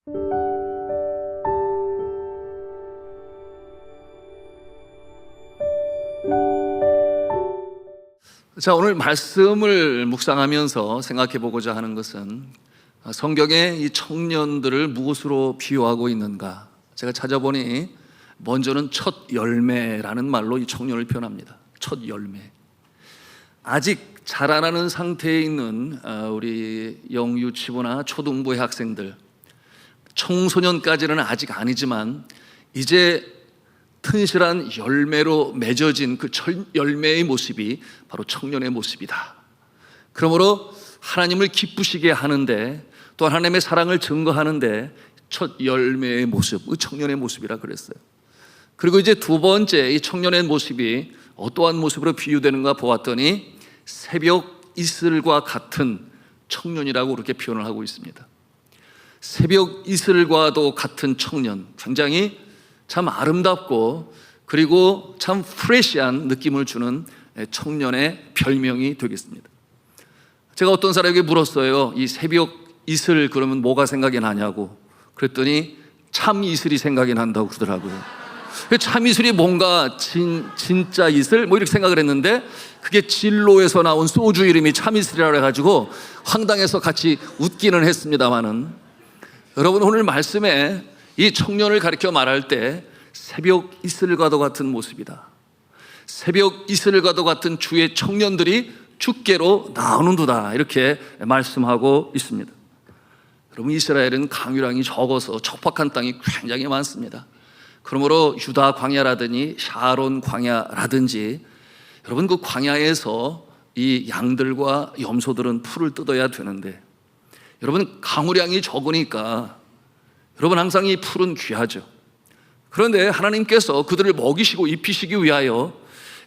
자, 오늘 말씀을 묵상하면서 생각해 보고자 하는 것은 성경에 이 청년들을 무엇으로 비유하고 있는가? 제가 찾아보니 먼저는 첫 열매라는 말로 이 청년을 표현합니다. 첫 열매. 아직 자라나는 상태에 있는 우리 영유치부나 초등부의 학생들, 청소년까지는 아직 아니지만 이제 튼실한 열매로 맺어진 그 열매의 모습이 바로 청년의 모습이다. 그러므로 하나님을 기쁘시게 하는데, 또 하나님의 사랑을 증거하는데 첫 열매의 모습, 그 청년의 모습이라 그랬어요. 그리고 이제 두 번째, 이 청년의 모습이 어떠한 모습으로 비유되는가 보았더니 새벽 이슬과 같은 청년이라고 그렇게 표현을 하고 있습니다. 새벽 이슬과도 같은 청년, 굉장히 참 아름답고 그리고 참 프레시한 느낌을 주는 청년의 별명이 되겠습니다. 제가 어떤 사람에게 물었어요. 이 새벽 이슬 그러면 뭐가 생각이 나냐고. 그랬더니 참 이슬이 생각이 난다고 그러더라고요. 참 이슬이 뭔가 진짜 이슬 뭐 이렇게 생각을 했는데, 그게 진로에서 나온 소주 이름이 참 이슬이라고 해가지고 황당해서 같이 웃기는 했습니다만은, 여러분 오늘 말씀에 이 청년을 가리켜 말할 때 새벽 이슬과도 같은 모습이다. 새벽 이슬과도 같은 주의 청년들이 주께로 나오는도다, 이렇게 말씀하고 있습니다. 여러분, 이스라엘은 강유량이 적어서 척박한 땅이 굉장히 많습니다. 그러므로 유다 광야라든지 샤론 광야라든지, 여러분 그 광야에서 이 양들과 염소들은 풀을 뜯어야 되는데, 여러분 강우량이 적으니까 여러분 항상 이 풀은 귀하죠. 그런데 하나님께서 그들을 먹이시고 입히시기 위하여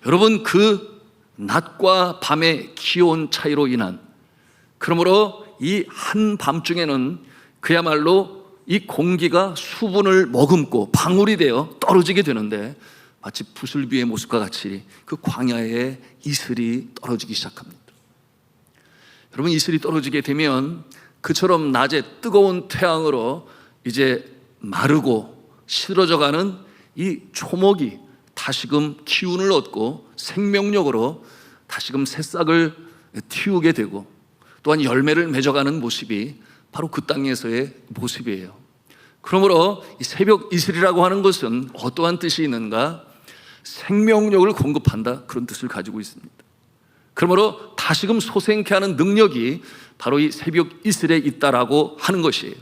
여러분 그 낮과 밤의 기온 차이로 인한, 그러므로 이 한밤중에는 그야말로 이 공기가 수분을 머금고 방울이 되어 떨어지게 되는데, 마치 부슬비의 모습과 같이 그 광야에 이슬이 떨어지기 시작합니다. 여러분, 이슬이 떨어지게 되면 그처럼 낮에 뜨거운 태양으로 이제 마르고 시들어져가는 이 초목이 다시금 기운을 얻고 생명력으로 다시금 새싹을 틔우게 되고, 또한 열매를 맺어가는 모습이 바로 그 땅에서의 모습이에요. 그러므로 이 새벽 이슬이라고 하는 것은 어떠한 뜻이 있는가? 생명력을 공급한다, 그런 뜻을 가지고 있습니다. 그러므로 다시금 소생케 하는 능력이 바로 이 새벽 이슬에 있다라고 하는 것이에요.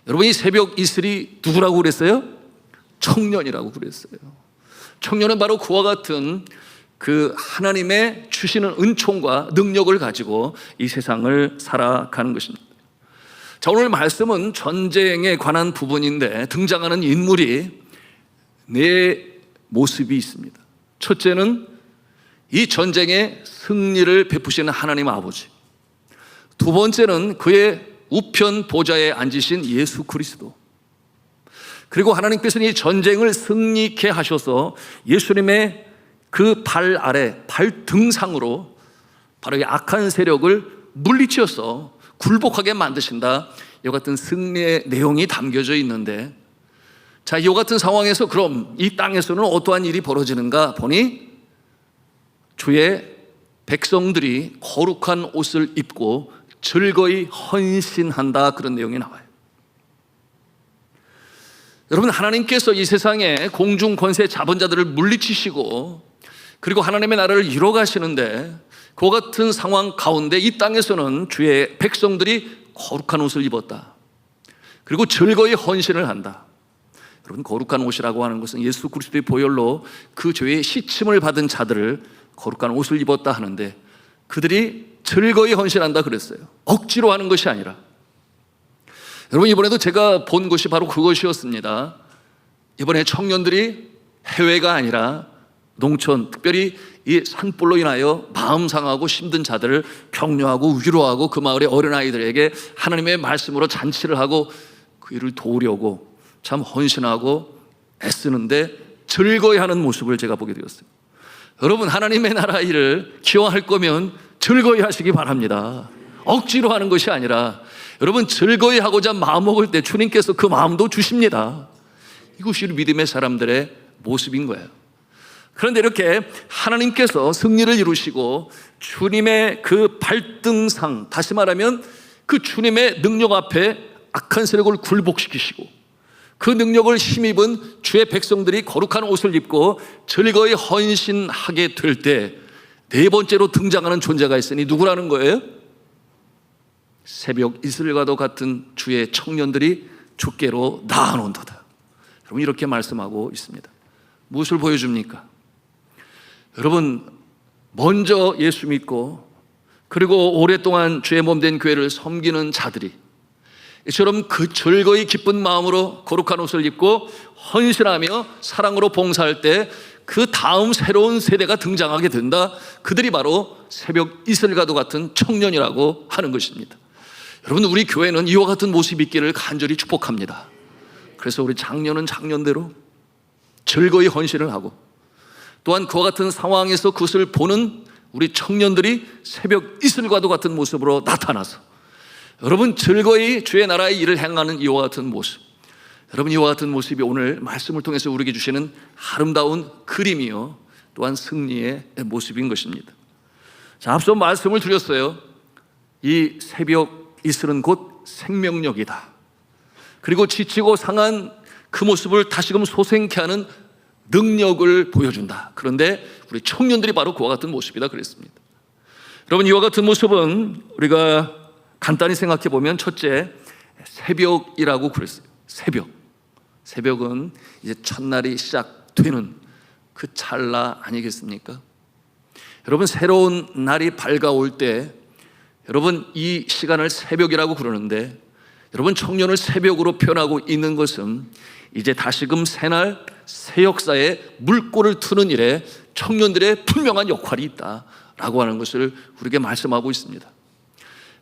여러분, 이 새벽 이슬이 누구라고 그랬어요? 청년이라고 그랬어요. 청년은 바로 그와 같은 그 하나님의 주시는 은총과 능력을 가지고 이 세상을 살아가는 것입니다. 자, 오늘 말씀은 전쟁에 관한 부분인데 등장하는 인물이 네 모습이 있습니다. 첫째는 이 전쟁의 승리를 베푸시는 하나님 아버지, 두 번째는 그의 우편 보좌에 앉으신 예수 그리스도, 그리고 하나님께서는 이 전쟁을 승리케 하셔서 예수님의 그 발 아래, 발 등상으로 바로 이 악한 세력을 물리치어서 굴복하게 만드신다, 이와 같은 승리의 내용이 담겨져 있는데, 자, 이와 같은 상황에서 그럼 이 땅에서는 어떠한 일이 벌어지는가 보니 주의 백성들이 거룩한 옷을 입고 즐거이 헌신한다, 그런 내용이 나와요. 여러분, 하나님께서 이 세상에 공중 권세 자본자들을 물리치시고 그리고 하나님의 나라를 이뤄 가시는데, 그와 같은 상황 가운데 이 땅에서는 주의 백성들이 거룩한 옷을 입었다, 그리고 즐거이 헌신을 한다. 여러분, 거룩한 옷이라고 하는 것은 예수 그리스도의 보혈로 그 죄의 씻음을 받은 자들을 거룩한 옷을 입었다 하는데, 그들이 즐거이 헌신한다 그랬어요. 억지로 하는 것이 아니라. 여러분, 이번에도 제가 본 것이 바로 그것이었습니다. 이번에 청년들이 해외가 아니라 농촌, 특별히 이 산불로 인하여 마음 상하고 힘든 자들을 격려하고 위로하고 그 마을의 어린아이들에게 하나님의 말씀으로 잔치를 하고 그 일을 도우려고 참 헌신하고 애쓰는데 즐거이 하는 모습을 제가 보게 되었어요. 여러분, 하나님의 나라 일을 기여할 거면 즐거이 하시기 바랍니다. 억지로 하는 것이 아니라 여러분, 즐거이 하고자 마음먹을 때 주님께서 그 마음도 주십니다. 이것이 믿음의 사람들의 모습인 거예요. 그런데 이렇게 하나님께서 승리를 이루시고 주님의 그 발등상, 다시 말하면 그 주님의 능력 앞에 악한 세력을 굴복시키시고 그 능력을 힘입은 주의 백성들이 거룩한 옷을 입고 즐거이 헌신하게 될 때 네 번째로 등장하는 존재가 있으니 누구라는 거예요? 새벽 이슬과도 같은 주의 청년들이 주께로 나아온도다. 여러분, 이렇게 말씀하고 있습니다. 무엇을 보여줍니까? 여러분, 먼저 예수 믿고 그리고 오랫동안 주의 몸된 교회를 섬기는 자들이 이처럼 그 즐거이 기쁜 마음으로 거룩한 옷을 입고 헌신하며 사랑으로 봉사할 때 그 다음 새로운 세대가 등장하게 된다. 그들이 바로 새벽 이슬과도 같은 청년이라고 하는 것입니다. 여러분, 우리 교회는 이와 같은 모습이 있기를 간절히 축복합니다. 그래서 우리 장년은 장년대로 즐거이 헌신을 하고 또한 그와 같은 상황에서 그것을 보는 우리 청년들이 새벽 이슬과도 같은 모습으로 나타나서 여러분, 즐거이 주의 나라의 일을 행하는 이와 같은 모습, 여러분, 이와 같은 모습이 오늘 말씀을 통해서 우리에게 주시는 아름다운 그림이요 또한 승리의 모습인 것입니다. 자, 앞서 말씀을 드렸어요. 이 새벽 이슬은 곧 생명력이다. 그리고 지치고 상한 그 모습을 다시금 소생케 하는 능력을 보여준다. 그런데 우리 청년들이 바로 그와 같은 모습이다 그랬습니다. 여러분, 이와 같은 모습은 우리가 간단히 생각해 보면 첫째, 새벽이라고 그랬어요. 새벽은 이제 첫날이 시작되는 그 찰나 아니겠습니까? 여러분, 새로운 날이 밝아올 때 여러분, 이 시간을 새벽이라고 그러는데 여러분, 청년을 새벽으로 표현하고 있는 것은 이제 다시금 새날 새 역사에 물꼬를 트는 일에 청년들의 분명한 역할이 있다라고 하는 것을 우리에게 말씀하고 있습니다.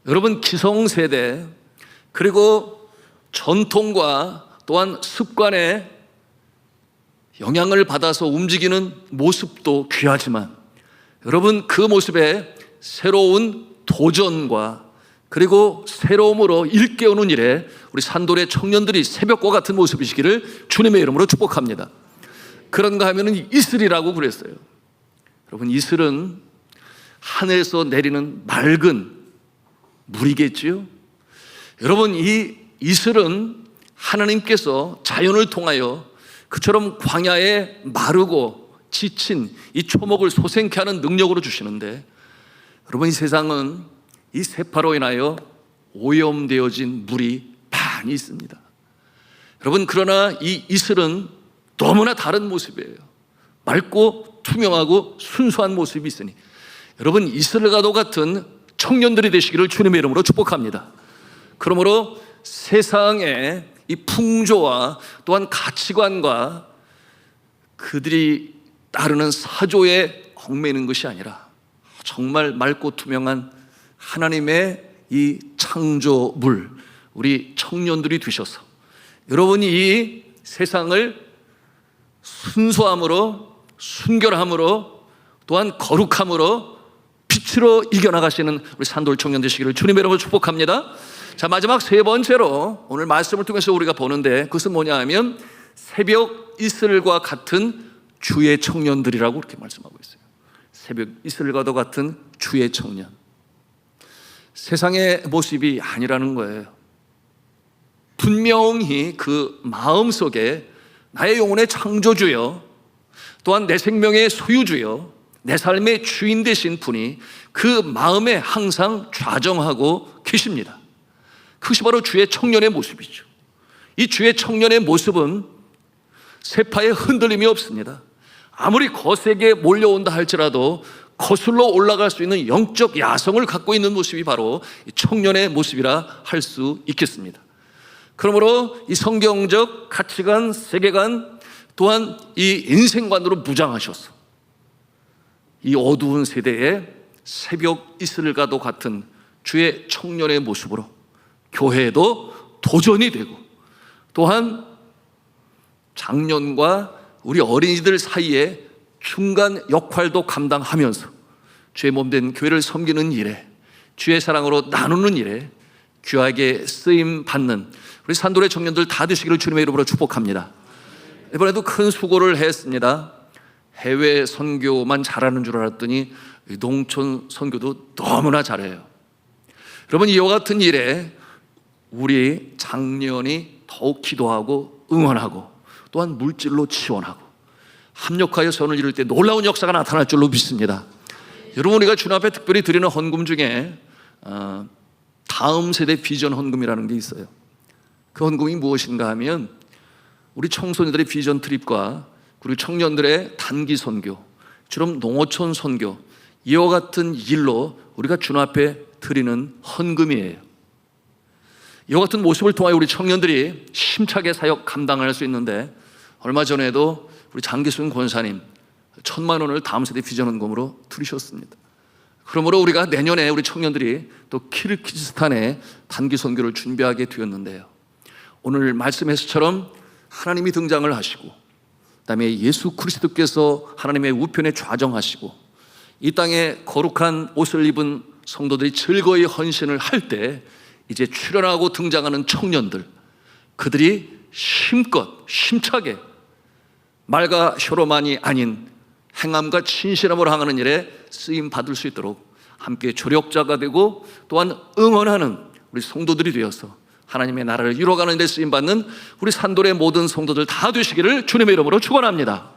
여러분, 기성세대 그리고 전통과 또한 습관에 영향을 받아서 움직이는 모습도 귀하지만 여러분, 그 모습에 새로운 도전과 그리고 새로움으로 일깨우는 일에 우리 산돌의 청년들이 새벽과 같은 모습이시기를 주님의 이름으로 축복합니다. 그런가 하면 이슬이라고 그랬어요. 여러분, 이슬은 하늘에서 내리는 맑은 물이겠지요. 여러분, 이 이슬은 하나님께서 자연을 통하여 그처럼 광야에 마르고 지친 이 초목을 소생케 하는 능력으로 주시는데 여러분, 이 세상은 이 세파로 인하여 오염되어진 물이 많이 있습니다. 여러분, 그러나 이 이슬은 너무나 다른 모습이에요. 맑고 투명하고 순수한 모습이 있으니 여러분, 이슬과도 같은 청년들이 되시기를 주님의 이름으로 축복합니다. 그러므로 세상의 이 풍조와 또한 가치관과 그들이 따르는 사조에 얽매이는 것이 아니라 정말 맑고 투명한 하나님의 이 창조물, 우리 청년들이 되셔서 여러분이 이 세상을 순수함으로, 순결함으로, 또한 거룩함으로 빛으로 이겨나가시는 우리 산돌 청년 되시기를 주님의 이름으로 축복합니다. 자, 마지막 세 번째로 오늘 말씀을 통해서 우리가 보는데 그것은 뭐냐 하면 새벽 이슬과 같은 주의 청년들이라고 그렇게 말씀하고 있어요. 새벽 이슬과도 같은 주의 청년. 세상의 모습이 아니라는 거예요. 분명히 그 마음속에 나의 영혼의 창조주여 또한 내 생명의 소유주여 내 삶의 주인 되신 분이 그 마음에 항상 좌정하고 계십니다. 그것이 바로 주의 청년의 모습이죠. 이 주의 청년의 모습은 세파에 흔들림이 없습니다. 아무리 거세게 몰려온다 할지라도 거슬러 올라갈 수 있는 영적 야성을 갖고 있는 모습이 바로 청년의 모습이라 할 수 있겠습니다. 그러므로 이 성경적 가치관, 세계관 또한 이 인생관으로 무장하셔서 이 어두운 세대에 새벽 이슬과도 같은 주의 청년의 모습으로 교회도 도전이 되고 또한 장년과 우리 어린이들 사이에 중간 역할도 감당하면서 주의 몸된 교회를 섬기는 일에 주의 사랑으로 나누는 일에 귀하게 쓰임 받는 우리 산돌의 청년들 다 되시기를 주님의 이름으로 축복합니다. 이번에도 큰 수고를 했습니다. 해외 선교만 잘하는 줄 알았더니 농촌 선교도 너무나 잘해요. 여러분, 이와 같은 일에 우리 장년이 더욱 기도하고 응원하고 또한 물질로 지원하고 합력하여 선을 이룰 때 놀라운 역사가 나타날 줄로 믿습니다. 여러분, 우리가 주님 앞에 특별히 드리는 헌금 중에 다음 세대 비전 헌금이라는 게 있어요. 그 헌금이 무엇인가 하면 우리 청소년들의 비전 트립과 그리고 청년들의 단기 선교, 주로 농어촌 선교, 이와 같은 일로 우리가 주님 앞에 드리는 헌금이에요. 이와 같은 모습을 통하여 우리 청년들이 힘차게 사역 감당할 수 있는데, 얼마 전에도 우리 장기순 권사님 1,000만 원을 다음 세대 비전 헌금으로 드리셨습니다. 그러므로 우리가 내년에 우리 청년들이 또 키르기즈스탄에 단기 선교를 준비하게 되었는데요, 오늘 말씀에서처럼 하나님이 등장을 하시고 그다음에 예수 그리스도께서 하나님의 우편에 좌정하시고 이 땅에 거룩한 옷을 입은 성도들이 즐거이 헌신을 할 때 이제 출현하고 등장하는 청년들, 그들이 힘껏 힘차게 말과 혀로만이 아닌 행함과 진실함으로 향하는 일에 쓰임 받을 수 있도록 함께 조력자가 되고 또한 응원하는 우리 성도들이 되어서 하나님의 나라를 이루어가는 데 쓰임받는 우리 산돌의 모든 성도들 다 되시기를 주님의 이름으로 축원합니다.